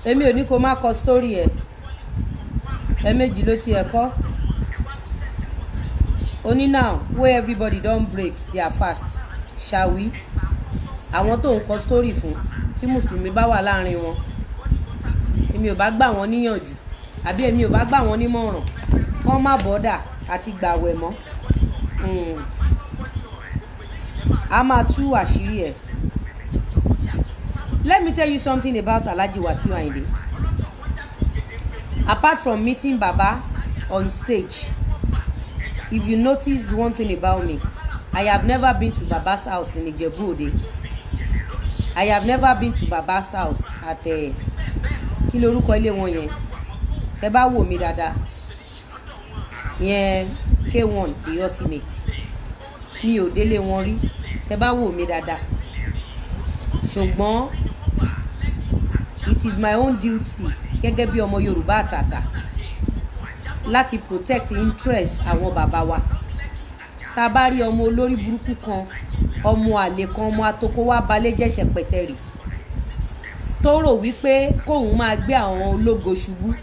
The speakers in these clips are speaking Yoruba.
èmi ò ní kó má kọ story ẹ̀ ẹ̀ẹ̀mejì ló ti ẹ̀kọ́ oní now where everybody don break their fast shall we àwọn tó ń kọ story fún tí mùsùlùmí bá wà láàrin wọn èmi ò bá gbà wọ́n níyànjú àbí èmi ò bá gbà wọ́n nímọ̀ràn kán má bọ́dà àti gbàwẹ̀ mọ́ a máa tú àṣírí ẹ̀. Let me tell you something about Alhaji Wasiu Ayinde. Apart from meeting Baba on stage, if you notice one thing about me, I have never been to Baba's house in Ijebu-Ode. I have never been to Baba's house at kí lorúkọ ilé wọn yẹn. Tẹ́ bá wò mí dáadáa. Yẹn K1 the ultimate. Mi ò délé wọn rí. Tẹ́ bá wò mí dáadáa. Ṣùgbọ́n it is my own duty gẹ́gẹ́ bí ọmọ Yorùbá àtàtà láti protect interest àwọn bàbá wa. Tá bá rí ọmọ olórí burúkú kan, ọmọ àlè kan, ọmọ atoko wá balẹ̀ jẹ́ Ṣẹ̀pẹ̀tẹ̀rì tó rò wípé kóun máa gbé àwọn ológo ṣubú,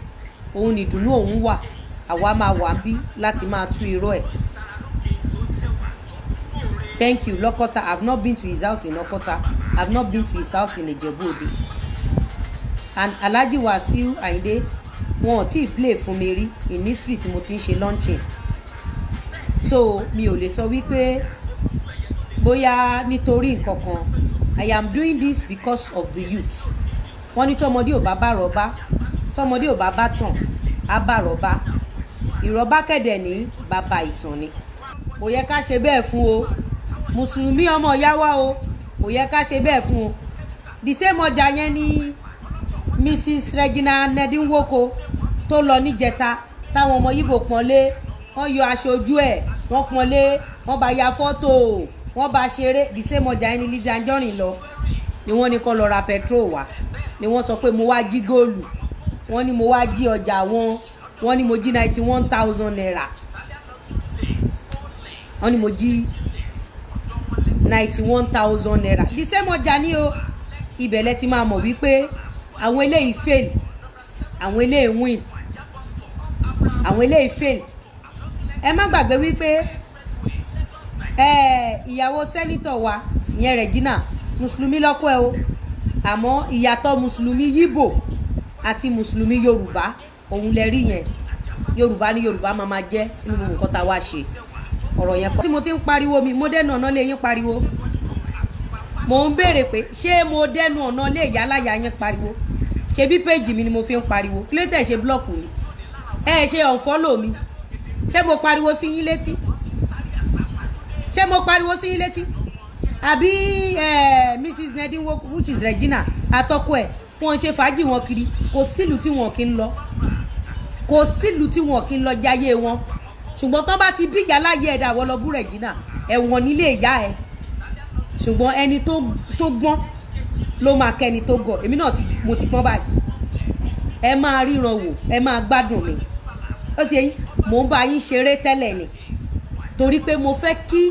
òun nìdùnnú òun wà, àwa máa wà bí láti máa tú irọ́ ẹ̀. Thank you, Lokota. I've not been to his house in Lokota. I've not been to his house in Ijebu-Ode. And Alhaji Wasiu Ayinde, wọn ò tí play fún mi rí in history tí mo ti ń ṣe launching. So mi ò lè sọ wípé bóyá nítorí nǹkan kan. I am doing this because of the youth. Wọ́n ní tọmọdé ò bá bá rọ́bá, tọmọdé ò bá bá tàn, á bá rọ́bá. Ìrọ́bá kẹ̀dẹ̀ ní bàbá ìtàn ni. Kò yẹ ká ṣe bẹ́ẹ̀ fún o. Mùsùlùmí ọmọ ìyá wa o, kò yẹ ká ṣe bẹ́ẹ̀ fún o. The same ọjà yẹn ni Mrs. Regina Nedinwoko tó lọ níjẹta táwọn ọmọ Yíbò pọ́nlé, wọ́n yọ aṣọ ojú ẹ̀, wọ́n pọ́nlé, wọ́n bá ya fọ́tò, wọ́n bá ṣeré. The same ọjà yẹn ni Lizzy Anjorin lọ ni wọ́n ní kó lọ ra petrol wá, ni wọ́n sọ pé mo wá jí góòlù, wọ́n ní mo wá jí ọjà wọn, wọ́n ní mo jí 91,000 naira, wọ́n ní mo jí 91,000 naira. The same ọjà ni o. Ibẹ̀ lẹ ti máa mọ̀ wípé àwọn eléyìí fail, àwọn eléyìí win, àwọn eléyìí fail. Ẹ má gbàgbé wípé ìyàwó sẹ́nítọ̀ wa ìyẹn Regina mùsùlùmí lọ́kọ ẹ̀ o, àmọ́ ìyàtọ̀ mùsùlùmí Yíbò àti mùsùlùmí Yorùbá òun lẹ rí yẹn. Yorùbá ní Yorùbá máa jẹ́ nínú nǹkan tá a wá ṣe. Ọ̀rọ̀ yẹn pọ̀ tí mo ti ń pariwo mi, mo dẹ́nu ọ̀nà lé yín pariwo. Mo ń béèrè pé ṣé mo dẹ́nu ọ̀nà lé ìyá láyà yín pariwo? Ṣé bí péjì mi ni mo fi ń pariwo? Kí ló tẹ̀ ṣe blọ́ọ̀kù mi? Ṣe unfollow mi? Ṣé mo pariwo sí yín létí? Ṣé mo pariwo sí yín létí? Àbí Mrs. Nedinwoko which is Regina àtọkọ ẹ̀ wọ́n ṣe fàájì wọn kiri, kò sílùú tí wọn kì í lọ, kò sílùú tí wọn kì í lọ jáyé wọn. Ṣùgbọ́n tán bá ti bíjà láyé ẹ̀dá wọ́n lọ bú Regina ẹ̀wọ̀n nílé ìyá ẹ̀. Ṣùgbọ́n ẹni tó gbọ́n ló máa kẹ́ni tó gọ̀. Èmi náà mo ti gbọ́n báyìí. Ẹ máa ríran wò, ẹ máa gbádùn mi. Ó ti yẹn mò ń bá yín ṣeré tẹ́lẹ̀ ni torí pé mo fẹ́ kí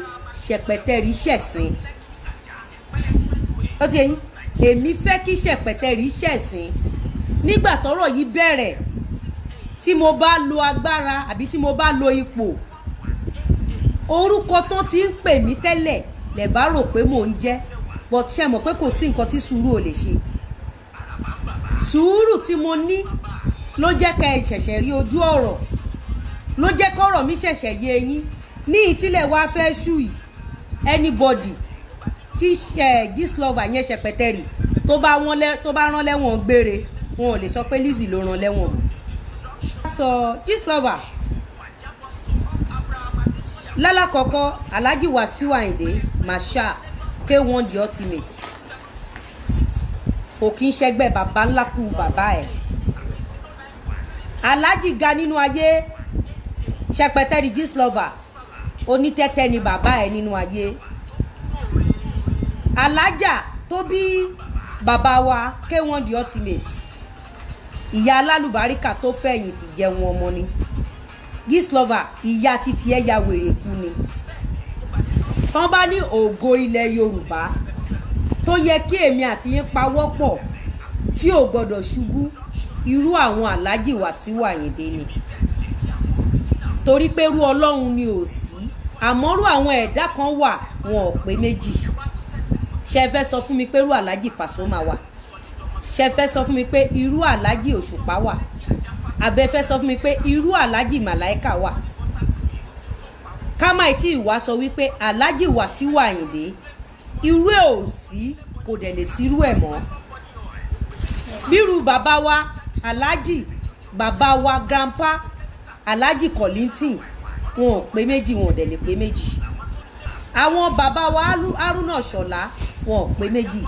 Ṣẹ̀pẹ̀tẹ̀rì ṣẹ̀sìn. Ó ti yẹn èmi fẹ́ kí Ṣẹ̀pẹ̀tẹ̀rì ṣẹ̀sìn. Nígbà tọ́rọ̀ yìí bẹ̀rẹ̀, tí mo bá lo agbára àbí tí mo bá lo ipò, orúkọ tán ti ń pè mí tẹ́lẹ̀ lẹ bá rò pé mò ń jẹ́, but ṣe mọ̀ pé kò sí nǹkan tí sùúrù ò lè ṣe. Sùúrù tí mo ní ló jẹ́ ká ẹ ṣẹ̀ṣẹ̀ rí ojú ọ̀rọ̀, ló jẹ́ kọ́rọ̀ mi ṣẹ̀ṣẹ̀ yé yín. Ní ìtílẹ̀ wa fẹ́ ṣú yìí, anybody tí Gistlover yẹn Ṣẹ̀pẹ̀tẹ̀rì tó bá rán lẹ́wọ̀n gbére, wọn ò lè sọ pé Lizzy ló rán lẹ́wọ̀n. So Gistlover lálàkọ́kọ́ Alhaji Wasiu Ayinde Masha K1 the ultimate kò kí ń ṣẹgbẹ́ bàbá ńlá kú bàbá ẹ̀. Alhaji ga nínú ayé, Ṣẹ̀pẹ̀tẹ̀rì Gistlover onítẹ́tẹ́ ni bàbá ẹ̀ nínú ayé. Alhaja tó bí bàbá wa K1 the ultimate, ìyá alálùbáríkà tó fẹ̀yìntì jẹun ọmọ ni. Gistlover ìyá títí ẹ̀ ya wèrè kú ni. Tán bá ní ògo ilẹ̀ Yorùbá tó yẹ kí èmi àti yín pawọ́pọ̀ tí ò gbọdọ̀ ṣubú irú àwọn Alhaji Wasiu Ayinde ni, torí pé irú Ọlọ́run ni ò sí, àmọ́rú àwọn ẹ̀dá kan wà wọn ò pé méjì. Ṣé fẹ́ sọ fún mi pé irú Alhaji Pasuma wà? Ṣé fẹ́ sọ fún mi pé irú Alhaji Òṣùpá wà? Àbẹ́ fẹ́ sọ fún mi pé irú Alhaji Màláíkà wà? Ká má tí ìwà sọ wípé Alhaji Wasiu Ayinde irú ẹ̀ ò sí, kò dẹ̀ lè sí irú ẹ̀ mọ́. Bírú bàbá wa Alhaji, bàbá wa grandpa Alhaji Kollington wọn ò pé méjì, wọn ò dẹ̀ lè pé méjì. Àwọn bàbá wa Haruna Ṣọlá wọn ò pé méjì.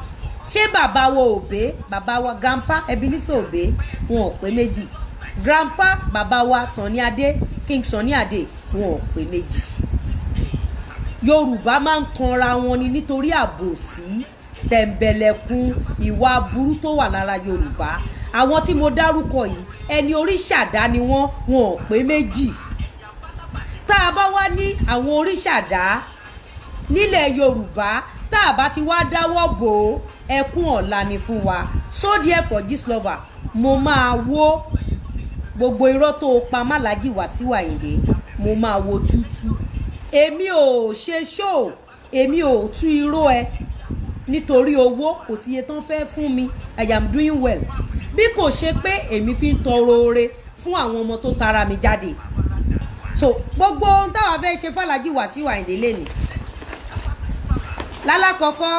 Ṣé bàbá wa Òbé, bàbá wa grandpa Ebenezer Òbé wọn ò pé méjì. Grandpa bàbá wa Sunny Adé, King Sunny Adé wọn ò pé méjì. Yorùbá máa ń tanra wọn ni nítorí àbòsí, tẹ̀m̀bẹ̀lẹ̀kun, ìwà aburú tó wà lára Yorùbá. Àwọn tí mo dárúkọ yìí ẹni oríṣàdá ni wọ́n, wọn ò pé méjì. Tá a bá wá ní àwọn oríṣàdá nílẹ̀ Yorùbá, tá a bá ti wá dáwọ́ bò ó, ẹkún ọ̀la ni fún wa. So therefore gist lover, mo máa wó gbogbo irọ́ tó pa mọ́ Alhaji Wasiu Ayinde, mo máa wo tútú. Èmi ò ṣe show, èmi ò tú irọ́ ẹ nítorí owó, kò sí iye tán fẹ́ fún mi, I am doing well. Bí kò ṣe pé èmi fi ń tọrọ oore fún àwọn ọmọ tó tara mi jáde. So gbogbo ohun táwa fẹ́ ṣe fún Alhaji Wasiu Ayinde lẹ́ni. Lálákọ̀ọ́kọ́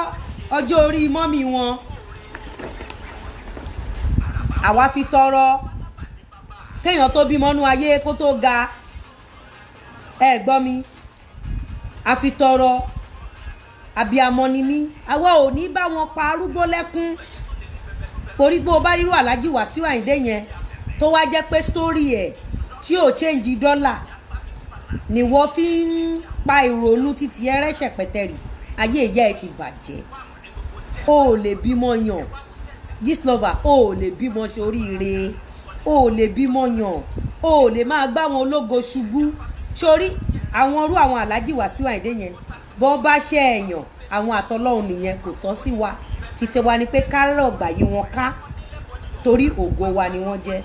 ọjọ́ orí mọ́mì wọn àwa fi tọrọ kéèyàn tó bímọ nú ayé kó tó ga, ẹ gbọ́ mi, a fi tọrọ àbíamọ ni mí, àwa ò ní bá wọn pa arúgbó lẹ́kún. Torí pé o bá rírú Alhaji Wasiu Ayinde yẹn tó wá jẹ́ pé story ẹ̀ tí ò change dọ́là ni wọ́n fi ń pa ìrònú títí ẹrẹ́ṣẹ̀ pẹ̀tẹ́rì, ayé ìyá ẹ ti bàjẹ́. O ò lè bímọ yàn gist lover, o ò lè bímọ ṣoríire, o ò lè bímọ yàn, o ò lè máa gbá wọn ológo ṣubú. Sórí àwọn irú àwọn Alhaji Wasiu Ayinde yẹn bọ́ bá ṣe èèyàn, àwọn àtọlọ́hun nìyẹn, kò tọ́ sí wa. Títí wa ni pé ká rọ̀ gbà yí wọn ká, torí ògo wa ni wọ́n jẹ́.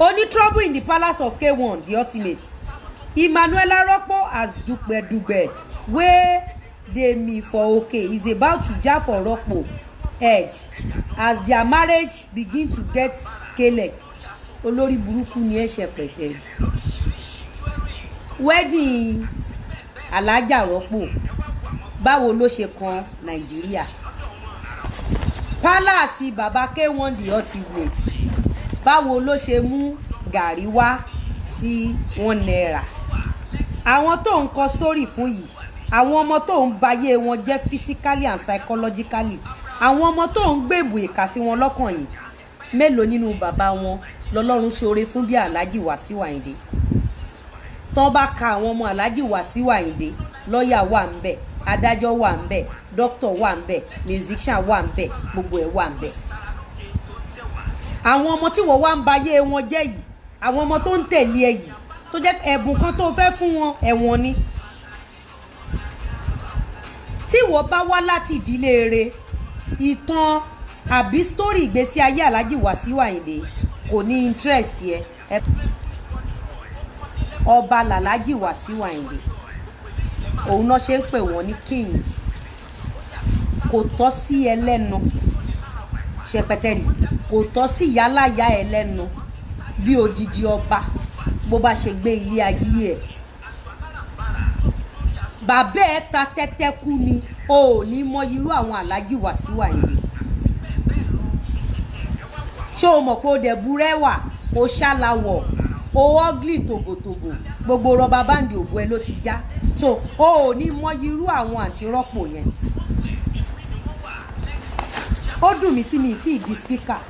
Only trouble in the palace of K1 the ultimate. Emmanuela Rọ́pò as dùgbẹ̀dùgbẹ̀ wey dey me for okay is about to jar for Rọ́pò head as their marriage begin to get kele. Olórí burúkú ni ẹ ṣe pẹ̀tẹ́rì. Wedding Alhaja Rọ́pò báwo ló ṣe kan Nàìjíríà? Palace bàbá K1 the ultimate báwo ló ṣe mú gàrí wá sí 1 naira? Àwọn tó ń kọ story fún yìí, àwọn ọmọ tó ń bayé wọn jẹ́ physically and psychologically, àwọn ọmọ tó ń gbèbù ìkà sí wọn lọ́kàn yìí, mélòó nínú bàbá wọn lọ́lọ́run ṣoore fún bí Alhaji Wasiu Ayinde? Tó bá ka àwọn ọmọ Alhaji Wasiu Ayinde, lọ́yà wà ń bẹ̀, adájọ́ wà ń bẹ̀, doctor wà ń bẹ̀, musician wà ń bẹ̀, gbogbo ẹ̀ wà ń bẹ̀. Àwọn ọmọ tí wọ́n wá ń bayé wọn jẹ́ yìí, àwọn ọmọ tó ń tẹ̀lé ẹ yìí, tó jẹ́ ẹ̀bùn kan tó fẹ́ fún wọn, ẹ̀wọ̀n ni. Tí wọ́n bá wá láti ìdílé rere, ìtàn àbí story ìgbésí ayé Alhaji Wasiu Ayinde kò ní interest yẹ. Ọba Alhaji Wasiu Ayinde, òun náà ṣe ń pè wọ́n ní king. Kò tọ́ sí ẹlẹ́nu ṣẹpẹtẹrì, kò tọ́ sí ìyáláyà ẹlẹ́nu bí odidi ọba bó bá ṣe gbé ilé ayé ẹ̀. Bàbá ẹ̀ ta tẹ́tẹ́ kú ni, o ò ní mọ irú àwọn Alhaji Wasiu Ayinde. Ṣé o mọ̀ pé o dẹ̀ burẹ́wà, o ṣàlàwọ̀, o ugly tògòtògò, gbogbo rọba báńdì òbú ẹ ló ti já. So o ò ní mọ irú àwọn àǹtí Rọ́pò yẹn. Ó dùn mí tí mi tí di speaker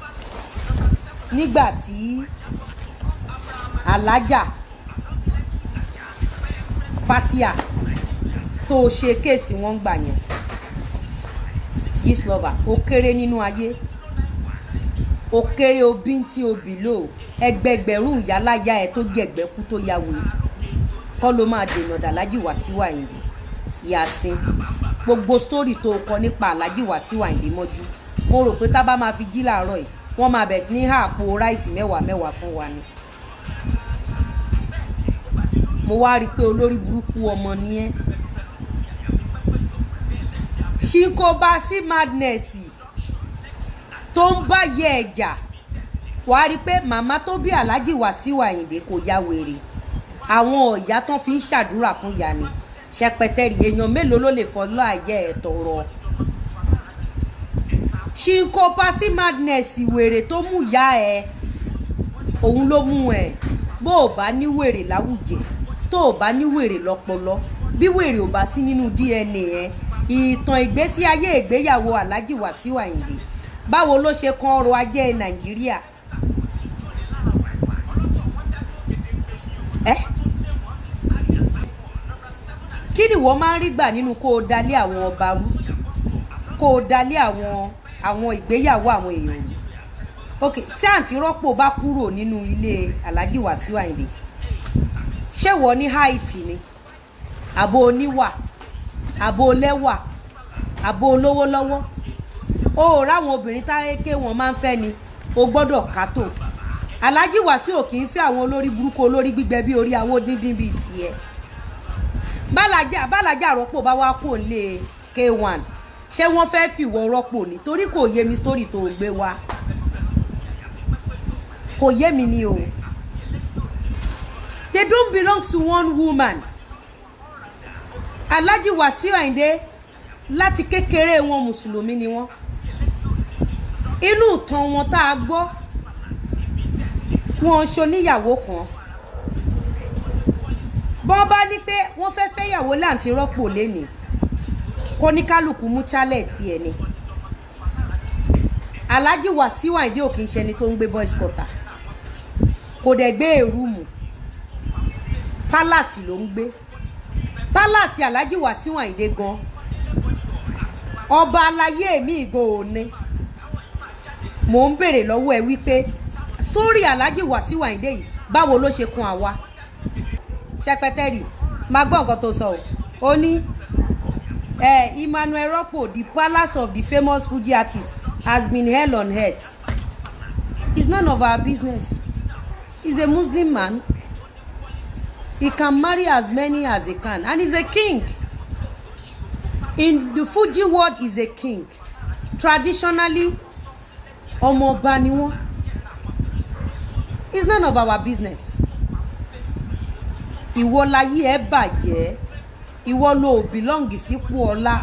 nígbà tí Alhaja Fatia tó ṣe kéèsì wọn gbà yẹn. Gist lover, ó kéré nínú ayé, ó kéré obín tí o bìlò, ẹgbẹgbẹ̀rún ìyáláyà ẹ tó jẹ̀gbẹ́kú tó yàwó kọ́ ló máa dènà Alhaji Wasiu Ayinde. Yasin. gbogbo story tó kọ nípa Alhaji Wasiu Ayinde mọ́jú mo rò pé tá bá máa fi jí láàárọ̀ yìí wọ́n máa bẹ̀ sí ní àpò ráìsì mẹ́wàá fún wa ni. mo wá rí i pé olórí burúkú ọmọ ni ẹ́. ṣínkóbá sí madness tó ń bá yẹ ẹ̀jà wàá rí i pé màmá tó bí Alhaji Wasiu Ayinde kò ya wèrè àwọn ọ̀yá tán fi ń ṣàdúrà fún ìyá ni ṣẹpẹtẹrì èèyàn mélòó ló lè fọlọ́ àyẹ́ ẹ̀ tọrọ. ṣínkóbá sí madness wèrè tó mú ìyá ẹ òun ló mú ẹ bó o bá ní wèrè láwùjẹ tó o bá ní wèrè lọ́pọlọ bí wèrè ò bá sí nínú DNA ẹ ìtàn ìgbésí ayé ìgbéyàwó Alhaji Wasiu Ayinde báwo ló ṣe kan ọrọ̀ ajé Nàìjíríà kí ni wọ́n máa ń rí gbà nínú kó o dalé àwọn ọba rú kó o dalé àwọn ìgbéyàwó àwọn èèyàn yìí ok tí àǹtí rọ́pò bá kúrò nínú ilé Alhaji Wasiu Ayinde ṣé wọ́n ní háìtì ni àbò oníwà àbò lẹ́wà àbò olówó lọ́wọ́ ó ráwọn obìnrin táyéké wọn máa ń fẹ́ ni o gbọ́dọ̀ kátó Alhaji Wasiu kì í fẹ́ àwọn olórí burúkú olórí gbígbẹ bí orí awó díndín bíi tiẹ̀ bálájà rọ́pò bá wá kó lé K1 ṣé wọ́n fẹ́ fìwọ́ rọ́pò ni torí kò yé mi story tó gbé wá kò yé mi ni o they don't belong to one woman. Alhaji Wasiu Ayinde láti kékeré wọn mùsùlùmí ni wọ́n inú ìtàn wọn tá a gbọ́ wọn ṣoníyàwó kan bọ́n bá ní pé wọ́n fẹ́ fẹ́yàwó láǹtí rọ́pò lénìí kó ní kálukú mú chálẹ̀ tiẹ̀ ni Alhaji Wasiu Ayinde ò kì í ṣe ẹni tó ń gbé boys quarter kò dẹ̀ gbé èrúùmù palace ló ń gbé palace Alhaji Wasiu Ayinde gan ọba aláyé mi ìgò òní mò ń béèrè lọ́wọ́ ẹ wípé story Alhaji Wasiu Ayinde yìí báwo ló ṣe kún àwa ṣẹpẹtẹrì máa gbọ́ nǹkan tó sọ ó ní Emmanuel Ropo the palace of the famous Fuji artist has been hell on earth. It's none of our business. He's a Muslim man. He can marry as many as he can, and he's a king. In the Fuji world, he's a king. Traditionally, ọmọ ọba ni wọ́n. It's none of our business. Ìwọ láyé ẹ bàjẹ́, ìwọ ló belong sípò ọlá,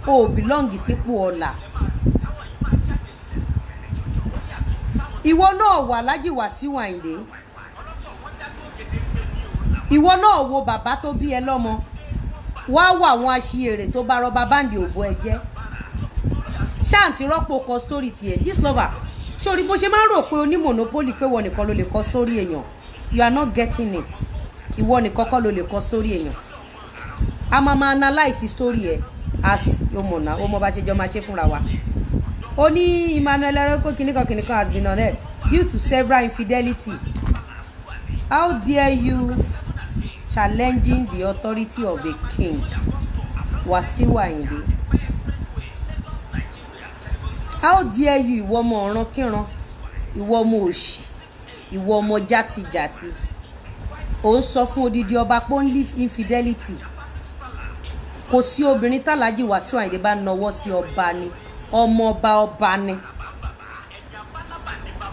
ó belong sípò ọlá. Ìwọ náà wà Alhaji Wasiu Ayinde. Ìwọ náà wo bàbá tó bí ẹ lọ́mọ. Wá wà àwọn aṣièrè tó bá rọ́bà báǹdì òbó ẹ jẹ́. Ṣáǹtì rọ́pò kọ story tiẹ̀. This lover, sórí bó ṣe máa ń rò pé o ní monopoly pé wọ́n nìkan ló lè kọ story èèyàn. You are not getting it. Ìwọ nìkan kọ́ ló lè kọ story èèyàn. A máa analyze story ẹ as ọmọ náà, ọmọ bá ṣe jọ máa ṣe fúnra wa. Ó ní Emmanuel Ropo kìnìkan has been on air due to several infidelity. How dare you challenging the authority of a king? Wasiu Ayinde. How dare you, ìwọ ọmọ ọ̀ràn kíran, ìwọ ọmọ òṣì, ìwọ ọmọ játijàti. Ó ń sọ fún odidi ọba pé ó ń live infidelity. Kò sí obìnrin tí Alhaji Wasiu Ayinde bá nawọ́ sí ọba ni, ọmọ ọba ni.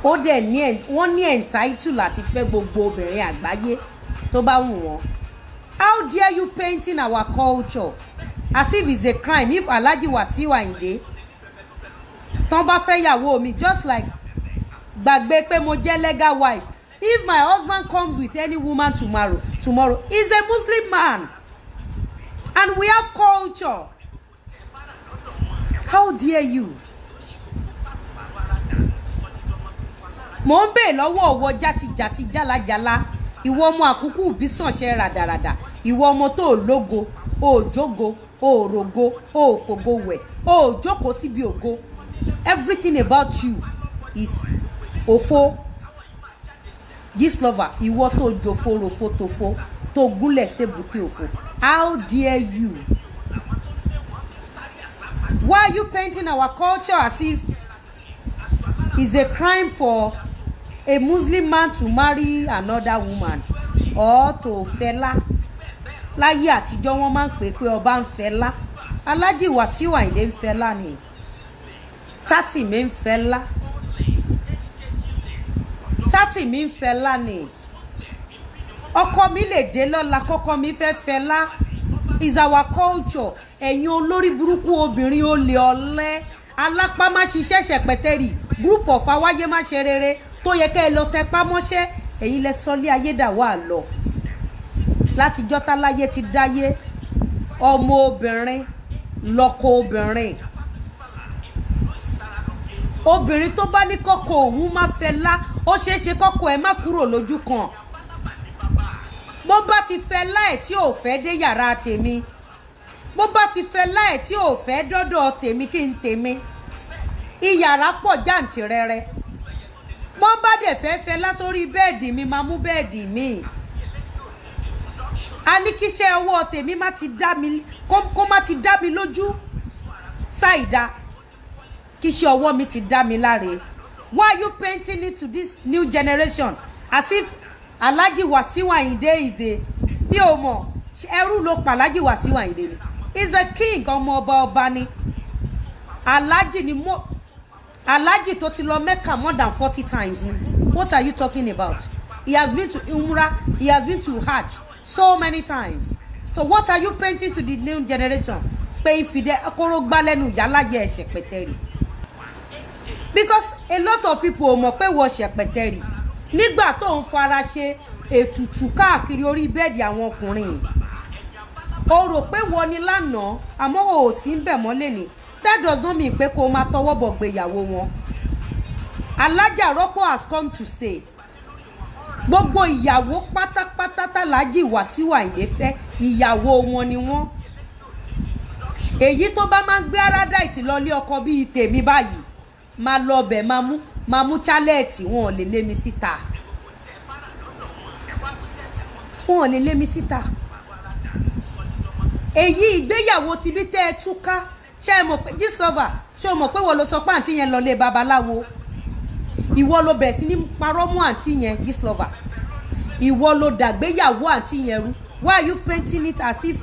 Ó dẹ̀ ní wọ́n ní entitled láti fẹ́ gbogbo obìnrin àgbáyé tó bá wù wọ́n. How dare you painting our culture as if it's a crime if Alhaji Wasiu Ayinde tán bá fẹ́ yàwó mi just like gbàgbé pé mo jẹ́ legal wife. If my husband comes with any woman tomorrow, he's a Muslim man. And we have culture. How dare you? Mo ń bè lọ́wọ́ ọwọ́ játijàti jálajàla. Ìwọ ọmọ àkúkú bí sànṣẹ́ ràdàràdà. Ìwọ ọmọ tó lógo, ó jógo, ó rogo, ó fògo wẹ̀, ó jókòó síbi ògo. Everything about you is òfo. This lover, ìwọ tó jòfo rofo tòfo, tó gúnlẹ̀ sébùté òfo. How dare you? Why are you painting our culture as if it's a crime for a Muslim man to marry another woman or to fẹ́lá? Láyé àtijọ́ wọ́n máa ń pè pé ọba ń fẹ́lá. Alhaji Wasiu Ayinde ń fẹ́lá ni. Tati mi ń fẹ́lá. Tati mi ń fẹ́lá ni. Ọkọ mi lè dé lọ́la kọ́kọ́ mi fẹ́ fẹ́lá. Is our culture. Ẹ̀yin olórí burúkú obìnrin olè ọ̀lẹ alápá má ṣiṣẹ́ ṣẹ̀pẹ̀tẹ̀rì group of awáyé má ṣe rere tó yẹ kẹ́ ẹ lọ tẹpá mọ́ṣẹ́ ẹ̀yin lẹ sọlé ayédàwà lọ láti jọ́tá láyé ti dáyé ọmọ obìnrin lọ́kọ obìnrin obìnrin tó bá ní kọ́kọ́ òun má fẹ́ lá ó ṣeé ṣe kọ́kọ́ ẹ̀ má kúrò lójú kan bó bá ti fẹ́ láì tí ò fẹ́ dé yàrá tèmi bó bá ti fẹ́ láì tí ò fẹ́ dọ́dọ̀ tèmi kí n tèmi ìyàrá pọ̀ jàǹtìrẹrẹ bó bá dẹ̀ fẹ́ lá sórí bẹ́ẹ̀dì mi máa mú bẹ́ẹ̀dì mi a ní kíṣẹ́ ọwọ́ tèmi má ti dá mi kó má ti dá mi lójú ṣáìdá kíṣẹ́ ọwọ́ mi ti dá mi láre. Why are you painting it to this new generation as if Alhaji Wasiu Ayinde is a bí o mọ̀ ẹrú ló pa Alhaji Wasiu Ayinde ni is a king ọmọ ọba ni Alhaji ni mo Alhaji tó ti lọ Mecca more than 40 times ni. What are you talking about? He has been to Umrah, he has been to Hajj so many times. So what are you painting to the new generation? Pé ìfìdí akóró gbá lẹ́nu yálàyẹ ṣẹ̀pẹ̀tẹ̀rì. Because a lot of people mọ̀ pé wọ́n ṣẹ̀pẹ̀tẹ̀rì nígbà tó ń fara ṣe ètùtù káàkiri orí bẹ́ẹ̀dì àwọn ọkùnrin o rò pé wọ́n ní lánàá àmọ́ o ò sí ń bẹ̀ mọ́lẹ̀ ni. That does not mean pé kó máa tọwọ́ bọ̀ gbéyàwó wọn. Alájà Rọ́pò has come to say gbogbo ìyàwó pátápátá tAlhaji Wasiu Ayinde fẹ́ ìyàwó wọn ni wọ́n. Èyí tó bá máa ń gbé Aradite lọlé ọkọ bíi tèmi báyìí máa lọ bẹ̀ máa mú chálẹ̀tì wọn ò lè lé mi síta. Wọn ò lè lé mi síta. Èyí ìgbéyàwó ti bí tẹ́ ẹ túká ṣé ẹ mọ̀ pé Gistlover ṣé o mọ̀ pé wọ́n ló sọ pé àǹtí yẹn lọ lé babaláwo ìwọ ló bẹ̀rẹ̀ sí ní parọ́ mọ́ àǹtí yẹn Gistlover ìwọ ló dàgbéyàwó àǹtí yẹn rú. Why are you painting it as if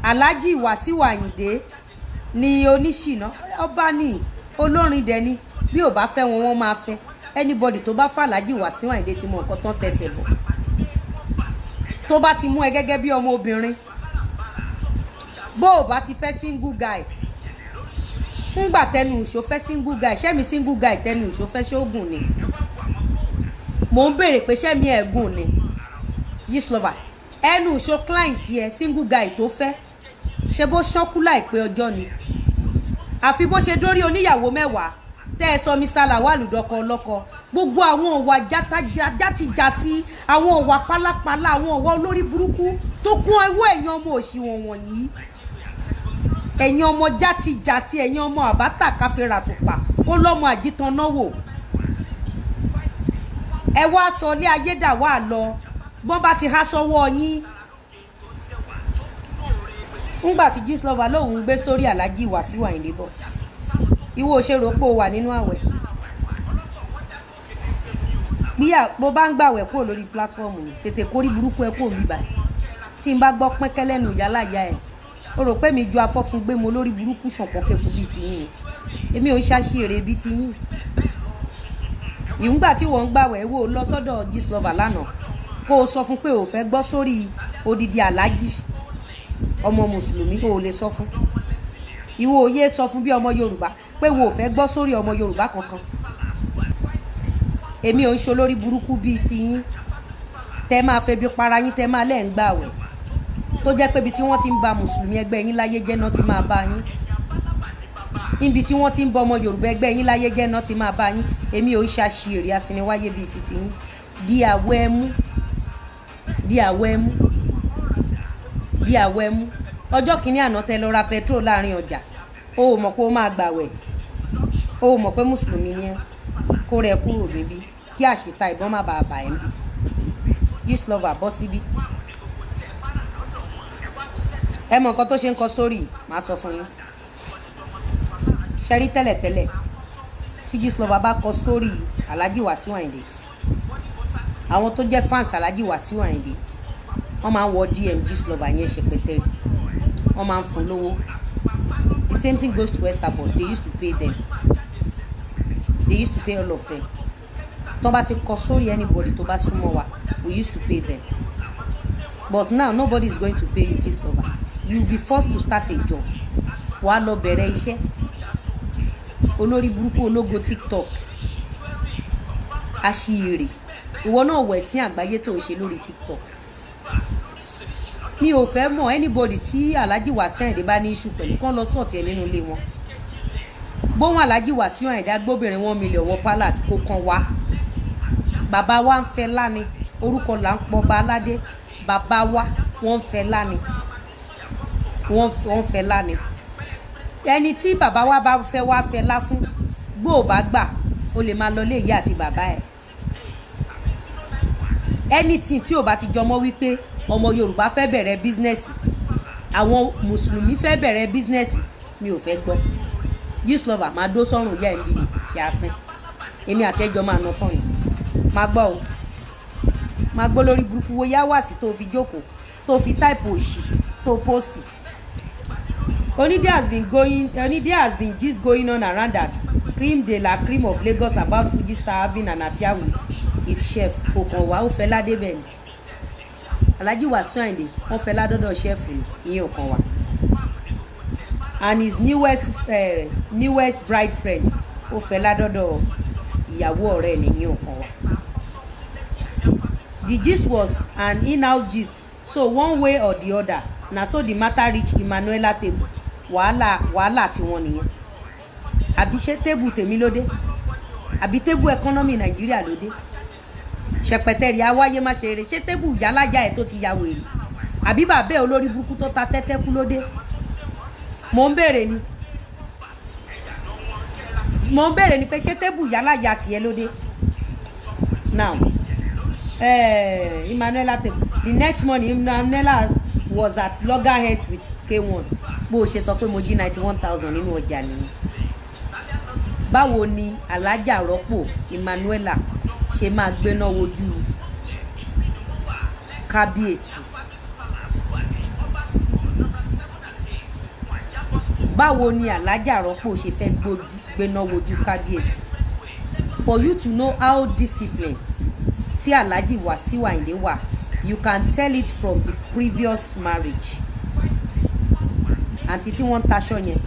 Alhaji Wasiu Ayinde ni oníṣìná ọba ní olórin dẹ̀ ni bí ò bá fẹ́ wọn wọ́n máa fẹ́ anybody tó bá fẹ́ Alhaji Wasiu Ayinde ti mọ nǹkan tán tẹ̀sẹ̀ bọ̀ tó bá ti mú ẹ gẹ́gẹ́ bí ọmọ obìnrin bó o bá ti fẹ́ single guy ńgbà tẹnu ìṣó fẹ́ single guy ṣẹ́mi single guy tẹnu ìṣó fẹ́ ṣóògùn ni mò ń béèrè pé ṣẹ́mi ẹ̀gùn ni Gistlover ẹnu ìṣó client yẹ single guy tó fẹ́ ṣe bó ṣánkú láìpẹ́ ọjọ́ ni àfi bó ṣe dórí oníyàwó mẹ́wàá tẹ́ ẹ sọ Mr. Lawal dọkọ ọlọ́kọ gbogbo àwọn ọ̀wà játijàti àwọn ọ̀wà pálapàla àwọn ọ̀wà olórí burúkú tó kún ẹwọ́ ẹ̀yìn ọmọ òṣì wọ̀nyí ẹ̀yin ọmọ játijàti ẹ̀yin ọmọ àbátà káfíńrà tùpà kó lọ́mọ àjítan náà wò ẹ wá sọ ní ayédàwà lọ bọ́n bá ti há sọ́wọ́ yín. Ńgbà tí Gistlover lóhùn gbé sórí Alhaji Wasiu Ayinde bọ̀ ìwọ ṣe rò pé o wà nínú àwẹ̀ bíyà bó bá ń gbàwẹ̀ kúrò lórí platform ni tètè kórí burúkú ẹ kúrò níbà tí n bá gbọ́ pẹ́kẹ́lẹ́nu yálàyà ẹ̀ o rò pé mi ju afọ́fun gbé mo lórí burúkú ṣànpọ̀kẹ́kù bíi tiyín èmi ò ń ṣàṣìírè bíi tiyín. Ìgbà tí wọ́n ń gbàwẹ̀ wò lọ sọ́dọ̀ Gistlover lánàá kó o sọ fún pé o fẹ́ gbọ́ sórí odidi Alhaji ọmọ mùsùlùmí o lè sọ fún ìwọ òye sọ fún bí ọmọ Yorùbá pé wo ò fẹ́ gbọ́ sórí ọmọ Yorùbá kankan. Èmi ò ń ṣe olórí burúkú bíi tiyín tẹ́ máa fẹ́ bí para yín tẹ́ máa lẹ́ ń gbàwẹ̀ tó jẹ́ pé ibi tí wọ́n ti ń ba mùsùlùmí ẹgbẹ́ yín láyé jẹ́ náà ti máa bá yín níbi tí wọ́n ti ń bọ ọmọ Yorùbá ẹgbẹ́ yín láyé jẹ́ náà ti máa bá yín. Èmi ò ń ṣàṣìírí asiniwáyé bíi titi yín di àwọ̀ ẹmú ọjọ́ kìíní àná tẹ lọ ra petrol láàrin ọjà o ò mọ̀ pé ó máa gbàwẹ̀ o ò mọ̀ pé mùsùlùmí yẹn kó rẹ kúrò níbí kí àṣìta ìbọn má bàa bà ẹ́ ń bí. Gistlover bọ́ síbí ẹ mọ̀ nǹkan tó ṣe ń kọ sórí màá sọ fún yín ṣẹ́rí tẹ́lẹ̀tẹ́lẹ̀ tí Gistlover bá kọ story Alhaji Wasiu Ayinde, àwọn tó jẹ́ fans Alhaji Wasiu Ayinde wọ́n máa ń wọ DM Gistlover yẹn ṣẹpẹtẹrì, wọ́n máa ń fún lówó. The same thing goes to Esabod. They used to pay them. They used to pay all of them. Tó bá ti kọ story anybody tó bá súnmọ́ wa, we used to pay them. But now nobody is going to pay you Gistlover. You will be forced to start a job. Wàá lọ bẹ̀rẹ̀ iṣẹ́. Olórí burúkú ológo TikTok. Àṣìírí. Ìwọ náà wẹ̀ sí àgbáyé tó ń ṣe lórí TikTok. Mi ò fẹ́ mọ̀ anybody tí Alhaji Wasiu Ayinde bá ní issue pẹ̀lú kán lọ sọ̀tì ẹ̀ nínú ilé wọn. Bóun Alhaji Wasiu Ayinde agbóbìnrin 1 million wọ palace kó kan wá. Bàbá wa ń fẹ́ láni, orúkọ là ń pọ̀ bá aládé. Bàbá wa wọ́n ń fẹ́ láni. Wọ́n fẹ́ láni. Ẹni tí bàbá wa bá fẹ́ wá fẹ́ lá fún, gbó bá gbà, ó lè máa lọ lé ìyá àti bàbá ẹ̀. Anything tí ò bá ti jọmọ́ wípé ọmọ Yorùbá fẹ́ bẹ̀rẹ̀ business, àwọn mùsùlùmí fẹ́ bẹ̀rẹ̀ business, mi ò fẹ́ gbọ́. Gistlover máa dó sọ́run ìyá ẹ̀ ń bí Yasin. Èmi àti ẹjọ́ máa nà tán yìí. Máa gbọ́ o. Máa gbọ́ lórí burúkú wo yá wà sí tó fi jókòó, tó fi type òṣì, tó post. There has been gist going on around that cream de la cream of Lagos about Fuji star having an affair with his chef. Okanwa ó fẹ́ ládé bẹ́ẹ̀ ni. Alhaji Wasiu Ayinde wọ́n fẹ́ ládọ́dọ̀ chef ìyẹn Okanwa. And his newest bride friend ó fẹ́ ládọ́dọ̀ ìyàwó ọ̀rẹ́ ni ìyẹn Okanwa. The gist was an in-house gist, so one way or the other na so the matter reach Emmanuela table. Wàhálà tí wọ́n nìyẹn. Àbí ṣé tébù tèmi ló dé? Àbí tébù economy Nàìjíríà ló dé? Ṣẹpẹtẹrì awáyé má ṣe eré, ṣé tébù yálàyà ẹ̀ tó ti ya wèrè? Àbí bàbá olórí burúkú tó ta tẹ́tẹ́ kú ló dé? Mo ń béèrè ni pé ṣé tébù yálàyà tiẹ̀ ló dé? Now Emmanuela table. The next morning Emmanuela was at loggerheads with K1. Bó ṣe sọ pé mo jí 91,000 nínú ọjà nìyẹn. Báwo ni Alhaja rọ́pò Emmanuela ṣe máa gbéná wojú kábíyèsí? Báwo ni Alhaja rọ́pò ṣe fẹ́ gbéná wojú kábíyèsí? For you to know how disciplined tí Alhaji Wasiu Ayinde wà, you can tell it from the previous marriage. Àǹtí tí wọ́n ń taṣọ yẹn,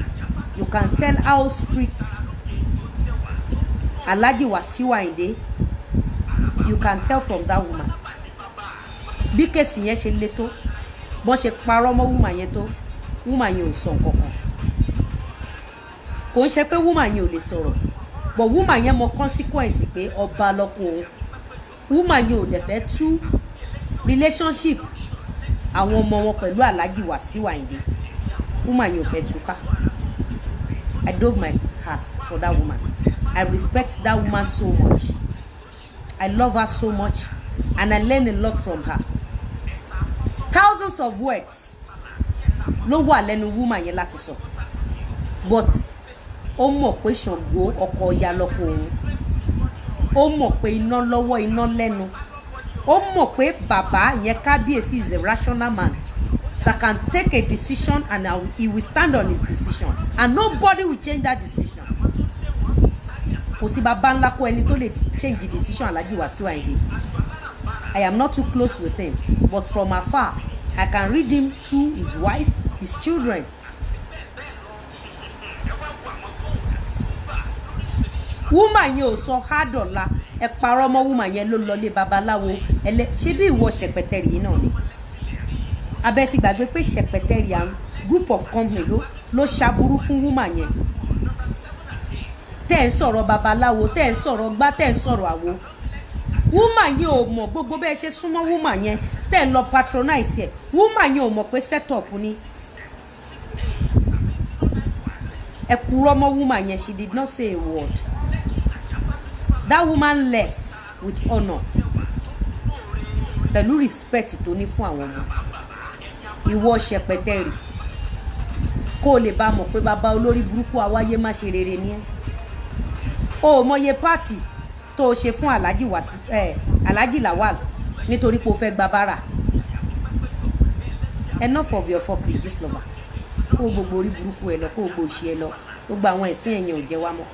you can tell how strict Alhaji Wasiu Ayinde, you can tell from that woman. Bí kéèsì yẹn ṣe le tó, bọ́n ṣe parọ́ mọ́ woman yẹn tó, woman yẹn ò sọ nǹkan kan. Kò ń ṣe pé woman yẹn ò lè sọ̀rọ̀, but woman yẹn mọ consequence pé ọba lọ́kọ òun. Woman yẹn ò dẹ̀ fẹ́ tú relationship àwọn ọmọ wọn pẹ̀lú Alhaji Wasiu Ayinde. Woman yẹn ò fẹ́ túká. I dove my heart for that woman. I respect that woman so much. I love her so much, and I learn a lot from her. Thousands of words ló wà lẹ́nu woman yẹn láti sọ, but ó mọ̀ pé Ṣàngó ọkọ Ọya lọ́kọ òun. Ó mọ̀ pé iná lọ́wọ́ iná lẹ́nu. Ó mọ̀ pé bàbá yẹn kábíyèsí is a rational man that can take a decision and he will stand on his decision, and nobody will change that decision. Kò sí bàbá ńlá kó ẹni tó lè change the decision Alhaji Wasiu Ayinde. I am not too close with him, but from afar I can read him through his wife, his children. Woman yẹn ò sọ hádọ̀la ẹ parọ́ mọ́ woman yẹn ló lọlé babaláwo ṣé bí ìwọ ṣẹpẹtẹrì yìí náà ni? Abẹ́ ti gbàgbé pé ṣẹpẹtẹrì àwọn group of company ló ṣaburú fún woman yẹn. Tẹ́ ń sọ̀rọ̀ babaláwo, tẹ́ ń sọ̀rọ̀ gbá, tẹ́ ń sọ̀rọ̀ àwo. Woman yẹn ò mọ̀ gbogbo bẹ́ẹ̀ ṣe súnmọ́ woman yẹn tẹ́ ń lọ patronize ẹ̀. Woman yẹn ò mọ̀ pé set up ni. Ẹ kúrò mọ́ woman yẹn, she did not say a word. That woman left with honor, pẹ̀lú respect tó ní fún àwọn ọmọ. Ìwọ ṣẹpẹtẹrì kó o lè bá mọ̀ pé bàbá olórí burúkú awáyé má ṣe rere ni ẹ́. O mọye pàtì tó o ṣe fún Alhaji Lawal nítorí pé o fẹ́ gba bára. Enough of your fuckery, Gistlover. Kó o gbogbo orí burúkú ẹ lọ, kó o gbogbo òṣì ẹ lọ, gbogbo àwọn ẹ̀sìn ẹ̀yìn ò jẹ́ wá mọ́.